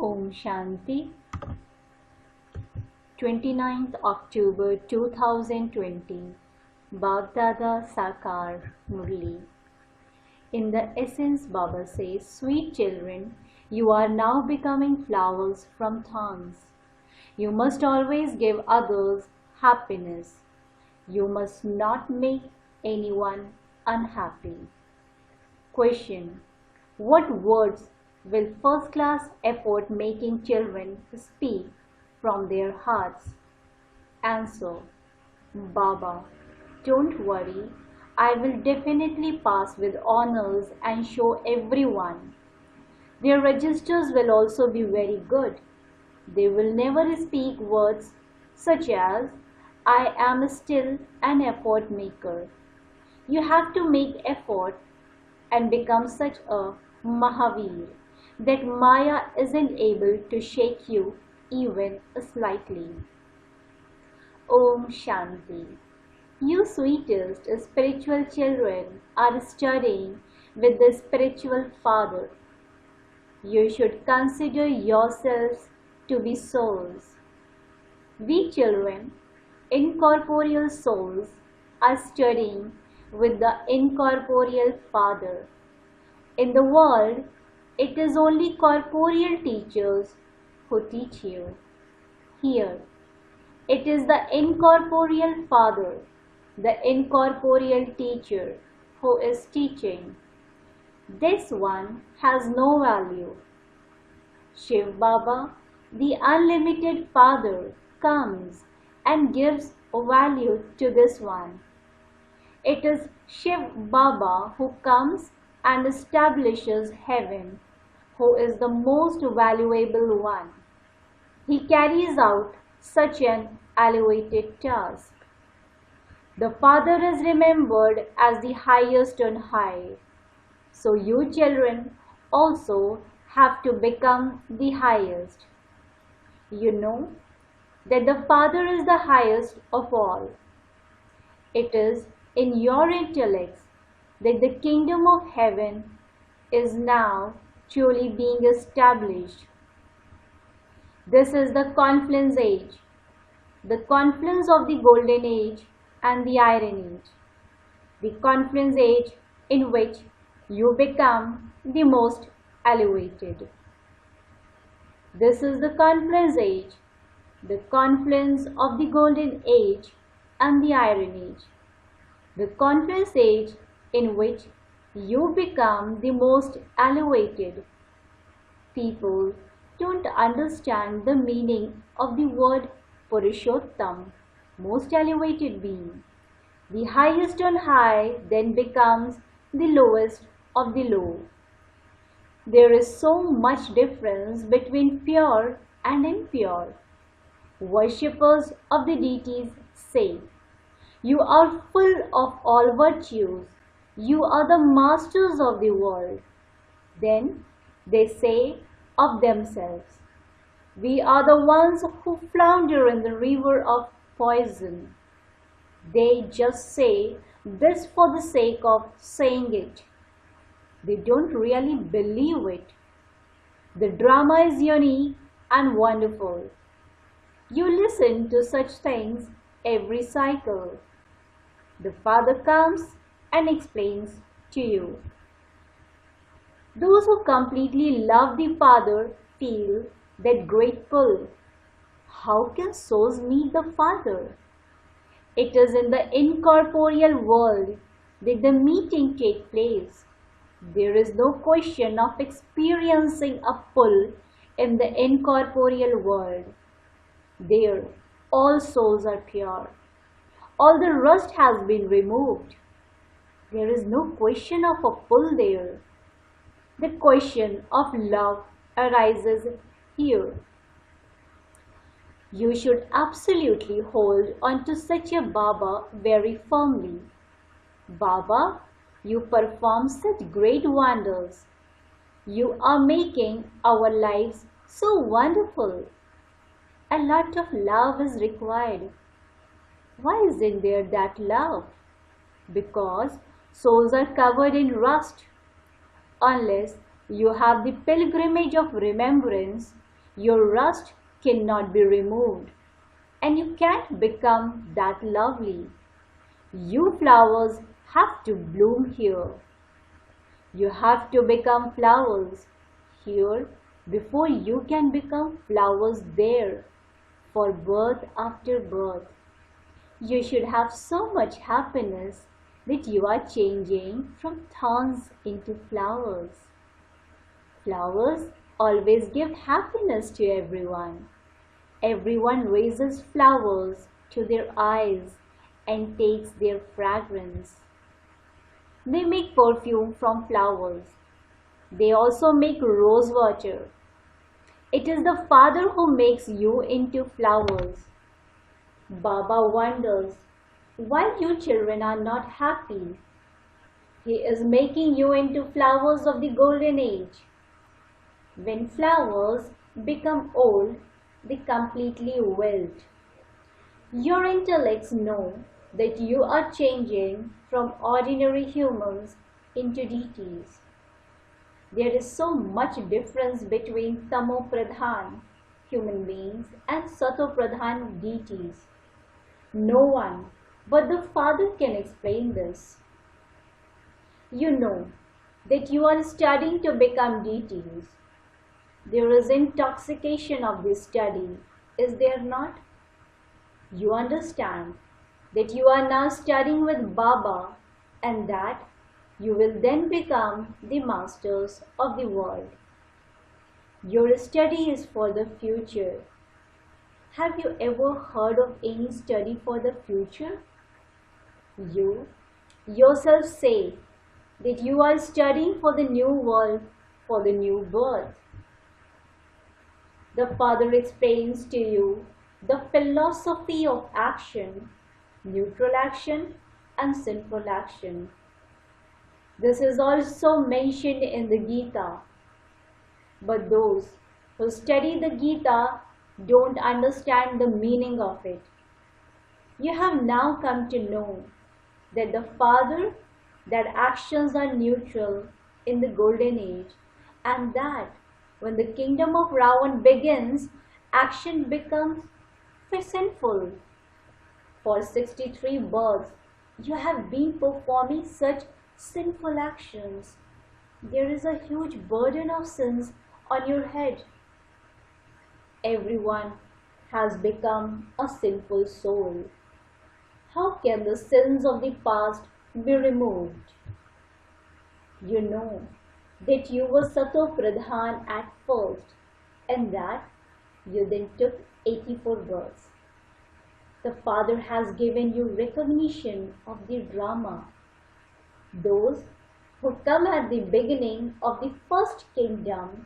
Om Shanti. 29th October 2020. Baapdada Murli. In the essence, Baba says, sweet children, you are now becoming flowers from thorns. You must always give others happiness. You must not make anyone unhappy. Question: what words will first-class effort-making children speak from their hearts? Answer: Baba, don't worry. I will definitely pass with honors and show everyone. Their registers will also be very good. They will never speak words such as, I am still an effort maker. You have to make effort and become such a Mahavir that Maya isn't able to shake you even slightly. Om Shanti. You sweetest spiritual children are studying with the spiritual father. You should consider yourselves to be souls. We children, incorporeal souls, are studying with the incorporeal father. In the world, it is only corporeal teachers who teach you. Here, it is the incorporeal father, the incorporeal teacher, who is teaching. This one has no value. Shiv Baba, the unlimited father, comes and gives value to this one. It is Shiv Baba who comes and establishes heaven, who is the most valuable one. He carries out such an elevated task. The Father is remembered as the highest on high. So you children also have to become the highest. You know that the Father is the highest of all. It is in your intellects that the kingdom of heaven is now truly being established. This is the confluence age, the confluence of the golden age and the iron age, the confluence age in which you become the most elevated. This is the confluence age, the confluence of the golden age and the iron age, the confluence age in which you become the most elevated. People don't understand the meaning of the word Purushottam, most elevated being. The highest on high then becomes the lowest of the low. There is so much difference between pure and impure. Worshippers of the deities say, you are full of all virtues. You are the masters of the world. Then they say of themselves, we are the ones who flounder in the river of poison. They just say this for the sake of saying it. They don't really believe it. The drama is unique and wonderful. You listen to such things every cycle. The Father comes and explains to you. Those who completely love the Father feel that great pull. How can souls meet the Father? It is in the incorporeal world that the meeting takes place. There is no question of experiencing a pull in the incorporeal world. There, all souls are pure. All the rust has been removed. There is no question of a pull there. The question of love arises here. You should absolutely hold on to such a Baba very firmly. Baba, you perform such great wonders. You are making our lives so wonderful. A lot of love is required. Why isn't there that love? Because souls are covered in rust. Unless you have the pilgrimage of remembrance, Your rust cannot be removed, and you can't become that lovely. You flowers have to bloom here. You have to become flowers here before you can become flowers there for birth after birth. You should have so much happiness that you are changing from thorns into flowers. Flowers always give happiness to everyone. Everyone raises flowers to their eyes and takes their fragrance. They make perfume from flowers. They also make rose water. It is the Father who makes you into flowers. Baba wonders why you children are not happy. He is making you into flowers of the golden age. When flowers become old, they completely wilt. Your intellects know that you are changing from ordinary humans into deities. There is so much difference between Tamo Pradhan human beings and Sato Pradhan deities. No one but the Father can explain this. You know that you are studying to become deities. There is intoxication of this study, is there not? You understand that you are now studying with Baba and that you will then become the masters of the world. Your study is for the future. Have you ever heard of any study for the future? You yourself say that you are studying for the new world, for the new birth. The Father explains to you the philosophy of action, neutral action and sinful action. This is also mentioned in the Gita. But those who study the Gita don't understand the meaning of it. You have now come to know that the Father, that actions are neutral in the golden age, and that when the kingdom of Ravan begins, action becomes sinful. For 63 births, you have been performing such sinful actions. There is a huge burden of sins on your head. Everyone has become a sinful soul. How can the sins of the past be removed? You know that you were Sato Pradhan at first and that you then took 84 births. The Father has given you recognition of the drama. Those who come at the beginning of the first kingdom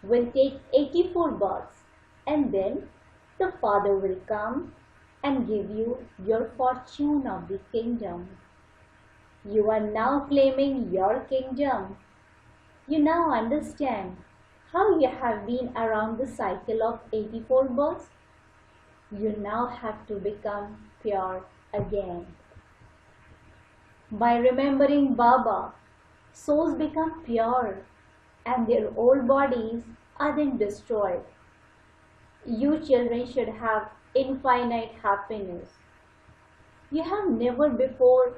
will take 84 births, and then the Father will come and give you your fortune of the kingdom. You are now claiming your kingdom. You now understand how you have been around the cycle of 84 births. You now have to become pure again. By remembering Baba, souls become pure and their old bodies are then destroyed. You children should have infinite happiness. You have never before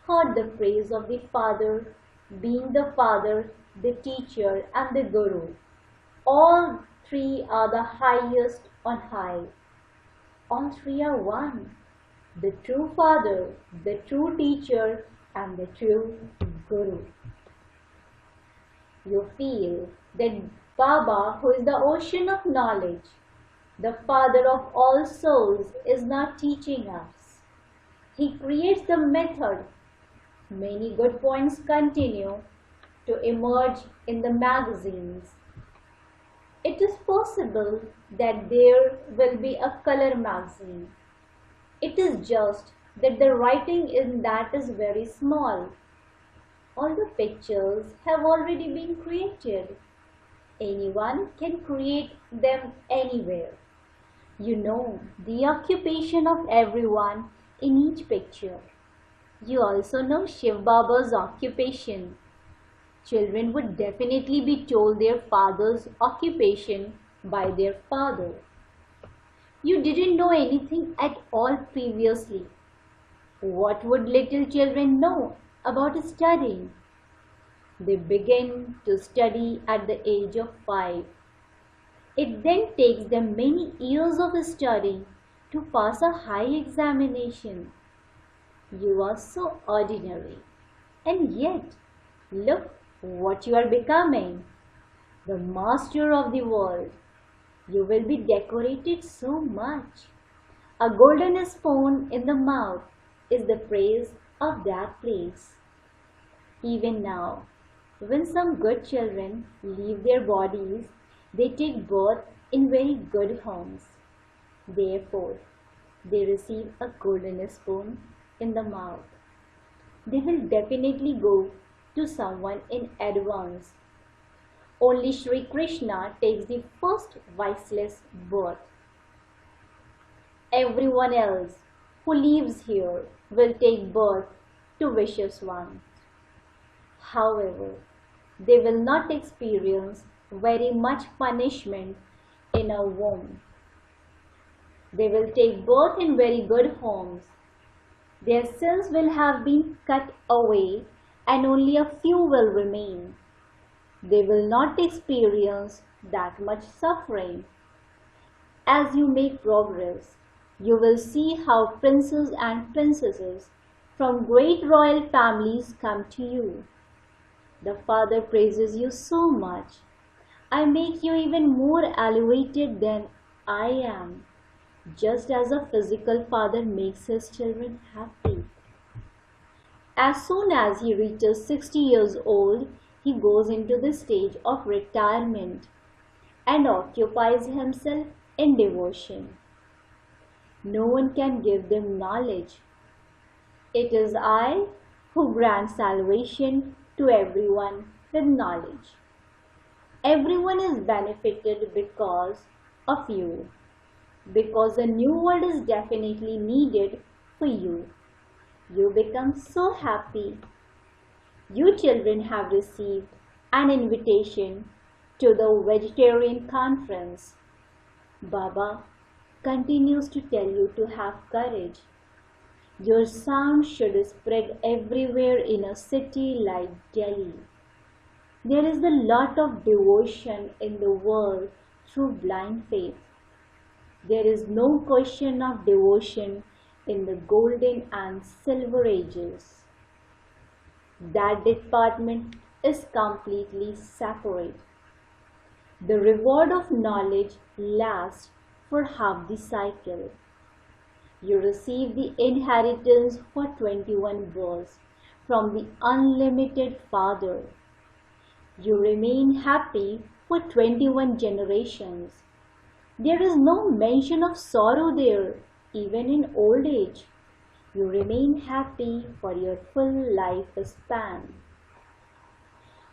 heard the praise of the Father being the Father, the Teacher and the Guru. All three are the highest on high. All three are one. The true Father, the true Teacher and the true Guru. You feel that Baba, who is the ocean of knowledge, the Father of all souls, is not teaching us. He creates the method. Many good points continue to emerge in the magazines. It is possible that there will be a color magazine. It is just that the writing in that is very small. All the pictures have already been created. Anyone can create them anywhere. You know the occupation of everyone in each picture. You also know Shiv Baba's occupation. Children would definitely be told their father's occupation by their father. You didn't know anything at all previously. What would little children know about studying? They begin to study at the age of 5. It then takes them many years of studying to pass a high examination. You are so ordinary, and yet look what you are becoming, the master of the world. You will be decorated so much. A golden spoon in the mouth is the praise of that place. Even now, when some good children leave their bodies, they take birth in very good homes. Therefore, they receive a golden spoon in the mouth. They will definitely go to someone in advance. Only Sri Krishna takes the first viceless birth. Everyone else who lives here will take birth to vicious ones. However, they will not experience very much punishment in a womb. They will take birth in very good homes. Their sins will have been cut away and only a few will remain. They will not experience that much suffering. As you make progress, you will see how princes and princesses from great royal families come to you. The Father praises you so much. I make you even more elevated than I am, just as a physical father makes his children happy. As soon as he reaches 60 years old, he goes into the stage of retirement and occupies himself in devotion. No one can give them knowledge. It is I who grant salvation to everyone with knowledge. Everyone is benefited because of you, because a new world is definitely needed for you. You become so happy. You children have received an invitation to the vegetarian conference. Baba continues to tell you to have courage. Your sound should spread everywhere in a city like Delhi. There is a lot of devotion in the world through blind faith. There is no question of devotion in the golden and silver ages. That department is completely separate. The reward of knowledge lasts for half the cycle. You receive the inheritance for 21 births from the unlimited Father. You remain happy for 21 generations. There is no mention of sorrow there, even in old age. You remain happy for your full life span.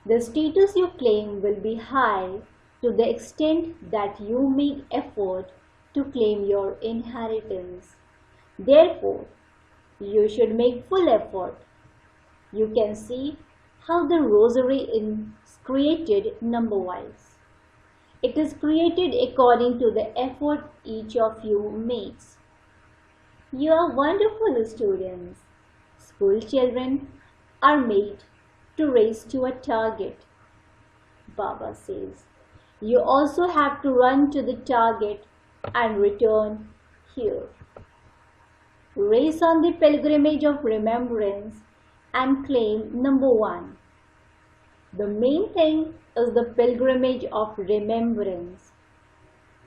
The status you claim will be high to the extent that you make effort to claim your inheritance. Therefore, you should make full effort. You can see how the rosary is created number-wise. It is created according to the effort each of you makes. You are wonderful students. School children are made to race to a target. Baba says, you also have to run to the target and return here. Race on the pilgrimage of remembrance and claim number 1. The main thing is the pilgrimage of remembrance.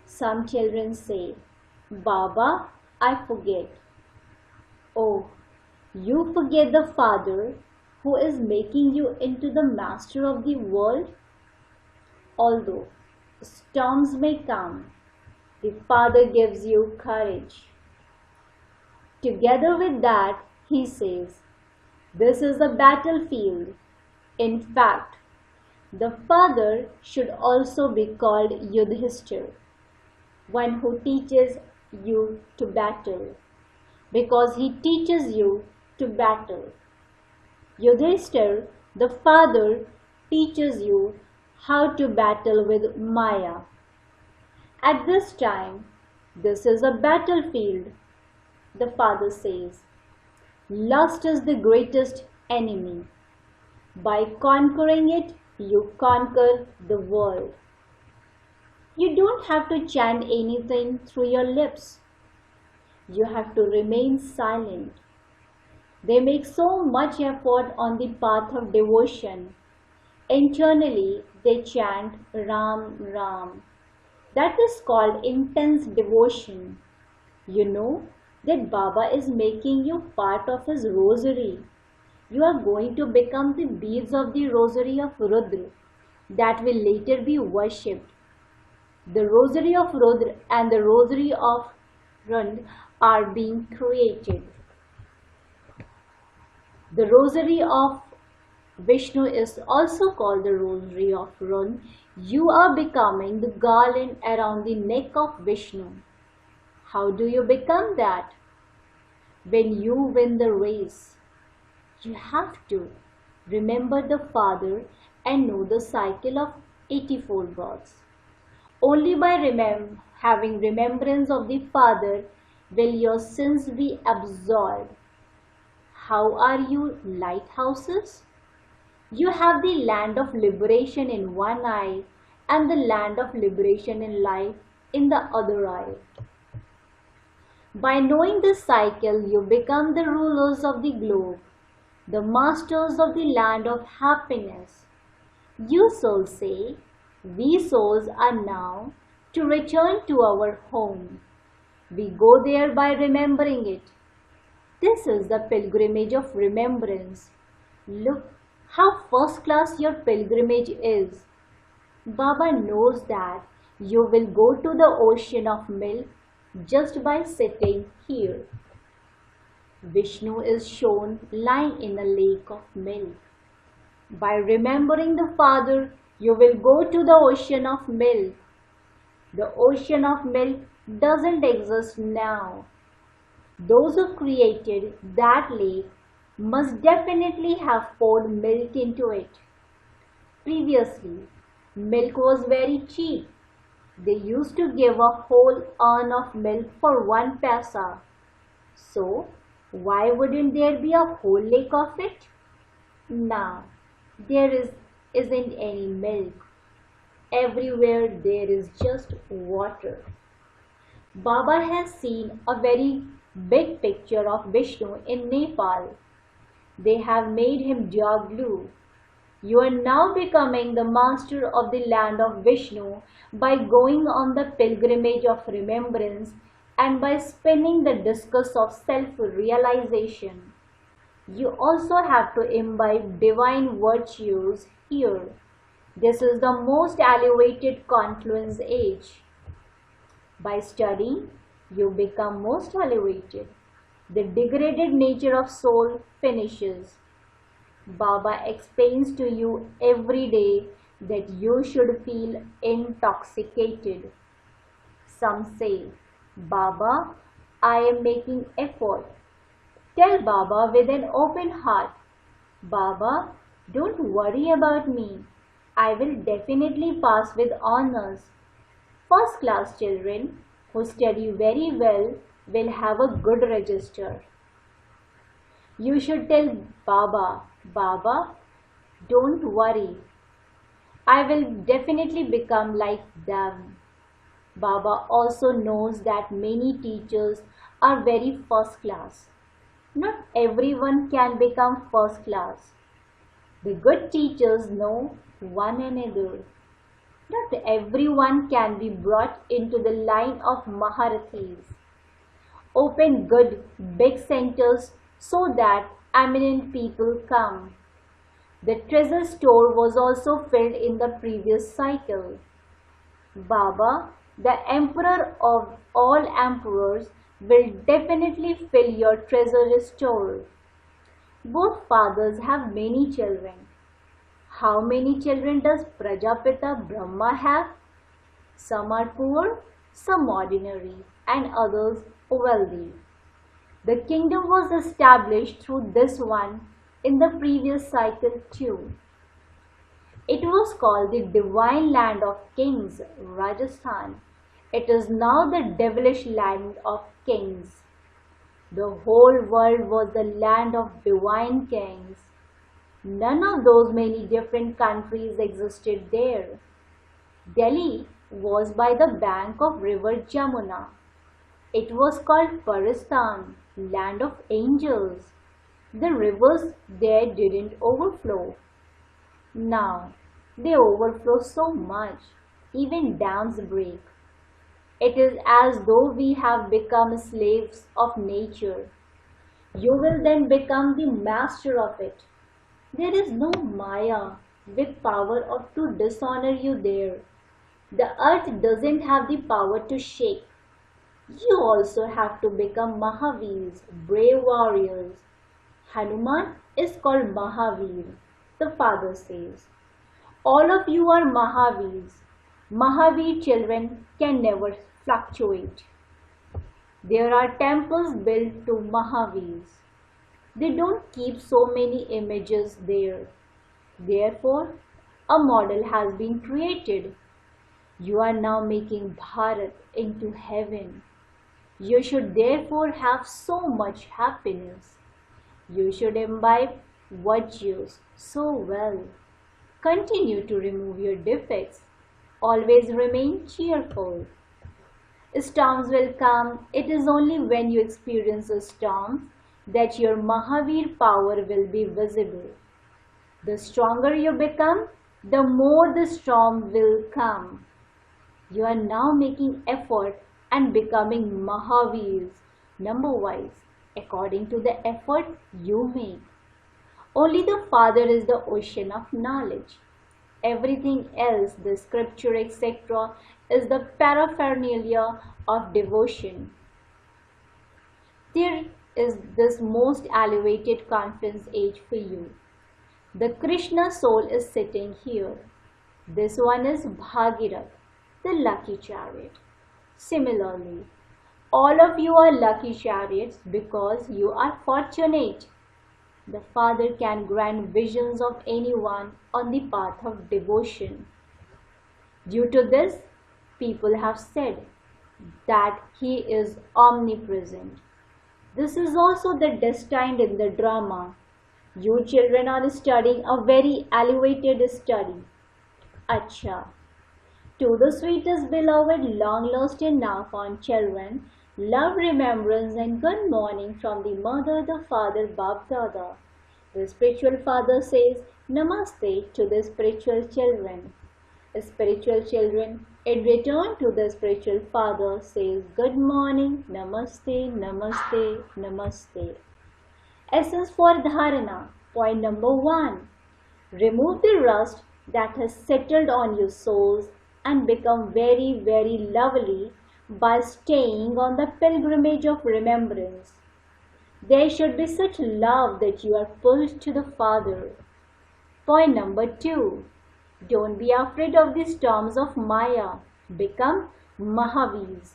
Some children say, Baba, I forget. Oh, you forget the Father who is making you into the master of the world? Although storms may come, the Father gives you courage. Together with that, he says, this is a battlefield. In fact, the Father should also be called Yudhishthir, one who teaches you to battle, because he teaches you to battle. Yudhishthir, the Father, teaches you how to battle with Maya. At this time, this is a battlefield, the father says. Lust is the greatest enemy. By conquering it, you conquer the world. You don't have to chant anything through your lips. You have to remain silent. They make so much effort on the path of devotion. Internally, they chant Ram Ram. That is called intense devotion. You know that Baba is making you part of his rosary. You are going to become the beads of the rosary of Rudra that will later be worshipped. The rosary of Rudra and the rosary of Rund are being created. The rosary of Vishnu is also called the rosary of Rund. You are becoming the garland around the neck of Vishnu. How do you become that? When you win the race, you have to remember the Father and know the cycle of 84 births. Only by having remembrance of the Father will your sins be absolved. How are you lighthouses? You have the land of liberation in one eye and the land of liberation in life in the other eye. By knowing this cycle, you become the rulers of the globe, the masters of the land of happiness. You souls say, we souls are now to return to our home. We go there by remembering it. This is the pilgrimage of remembrance. Look how first class your pilgrimage is. Baba knows that you will go to the ocean of milk just by sitting here. Vishnu is shown lying in a lake of milk. By remembering the Father, you will go to the ocean of milk. The ocean of milk doesn't exist now. Those who created that lake must definitely have poured milk into it. Previously, milk was very cheap. They used to give a whole urn of milk for 1 paisa. So, why wouldn't there be a whole lake of it? Now, there isn't any milk. Everywhere there is just water. Baba has seen a very big picture of Vishnu in Nepal. They have made him Jaglu. You are now becoming the master of the land of Vishnu by going on the pilgrimage of remembrance and by spinning the discus of self-realization. You also have to imbibe divine virtues here. This is the most elevated confluence age. By studying, you become most elevated. The degraded nature of soul finishes. Baba explains to you every day that you should feel intoxicated. Some say, Baba, I am making effort. Tell Baba with an open heart, Baba, don't worry about me. I will definitely pass with honors. First class children who study very well will have a good register. You should tell Baba, Baba, don't worry. I will definitely become like them. Baba also knows that many teachers are very first class. Not everyone can become first class. The good teachers know one another. Not everyone can be brought into the line of Maharathis. Open good big centers so that eminent people come. The treasure store was also filled in the previous cycle. Baba, the emperor of all emperors, will definitely fill your treasure store. Both fathers have many children. How many children does Prajapita Brahma have? Some are poor, some ordinary, and others wealthy. The kingdom was established through this one in the previous cycle too. It was called the divine land of kings, Rajasthan. It is now the devilish land of kings. The whole world was the land of divine kings. None of those many different countries existed there. Delhi was by the bank of river Jamuna. It was called Paristan, land of angels. The rivers there didn't overflow. Now they overflow so much, even dams break. It is as though we have become slaves of nature. You will then become the master of it. There is no Maya with power to dishonor you there. The earth doesn't have the power to shake. You also have to become Mahaveers, brave warriors. Hanuman is called Mahavir, the father says. All of you are Mahaveers. Mahavir children can never fluctuate. There are temples built to Mahaveers. They don't keep so many images there. Therefore, a model has been created. You are now making Bharat into heaven. You should therefore have so much happiness. You should imbibe virtues so well. Continue to remove your defects. Always remain cheerful. Storms will come. It is only when you experience a storm that your Mahavir power will be visible. The stronger you become, the more the storm will come. You are now making effort and becoming Mahavirs, number-wise, according to the effort you make. Only the Father is the ocean of knowledge. Everything else, the scripture, etc., is the paraphernalia of devotion. There is this most elevated conference age for you. The Krishna soul is sitting here. This one is Bhagirath, the lucky chariot. Similarly, all of you are lucky chariots because you are fortunate. The Father can grant visions of anyone on the path of devotion. Due to this, people have said that He is omnipresent. This is also the destined in the drama. You children are studying a very elevated study. Acha. To the sweetest beloved, long lost and now found children, love, remembrance and good morning from the mother, the father, Baapdada. The spiritual father says Namaste to the spiritual children. Spiritual children, in return to the spiritual father, says good morning, Namaste, Namaste, Namaste. Essence for Dharana. Point number 1. Remove the rust that has settled on your souls and become very, very lovely by staying on the pilgrimage of remembrance. There should be such love that you are pulled to the Father. Point number 2. Don't be afraid of the storms of Maya. Become Mahaveers.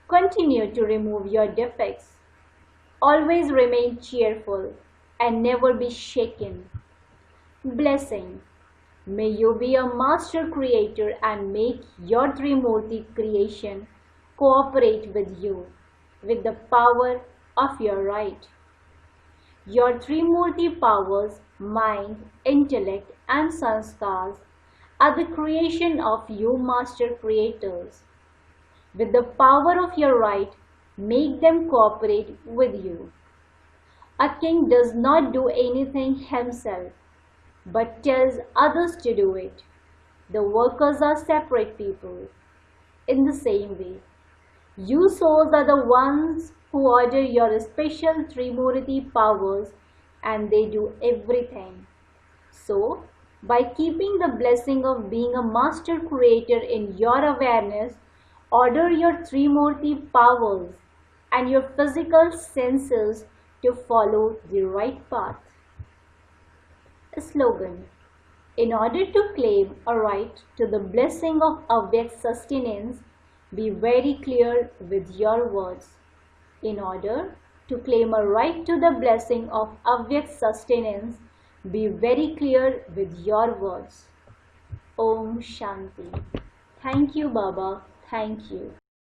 Continue to remove your defects. Always remain cheerful and never be shaken. Blessing. May you be a master creator and make your Trimurti creation cooperate with you with the power of your right. Your Trimurti powers, mind, intellect and sanskars are the creation of you master creators. With the power of your right, make them cooperate with you. A king does not do anything himself, but tells others to do it. The workers are separate people. In the same way, you souls are the ones who order your special Trimurti powers and they do everything. So, by keeping the blessing of being a master creator in your awareness, order your Trimurti powers and your physical senses to follow the right path. Slogan. In order to claim a right to the blessing of Avyakt sustenance, be very clear with your words. In order to claim a right to the blessing of Avyakt sustenance, be very clear with your words. Om Shanti. Thank you, Baba. Thank you.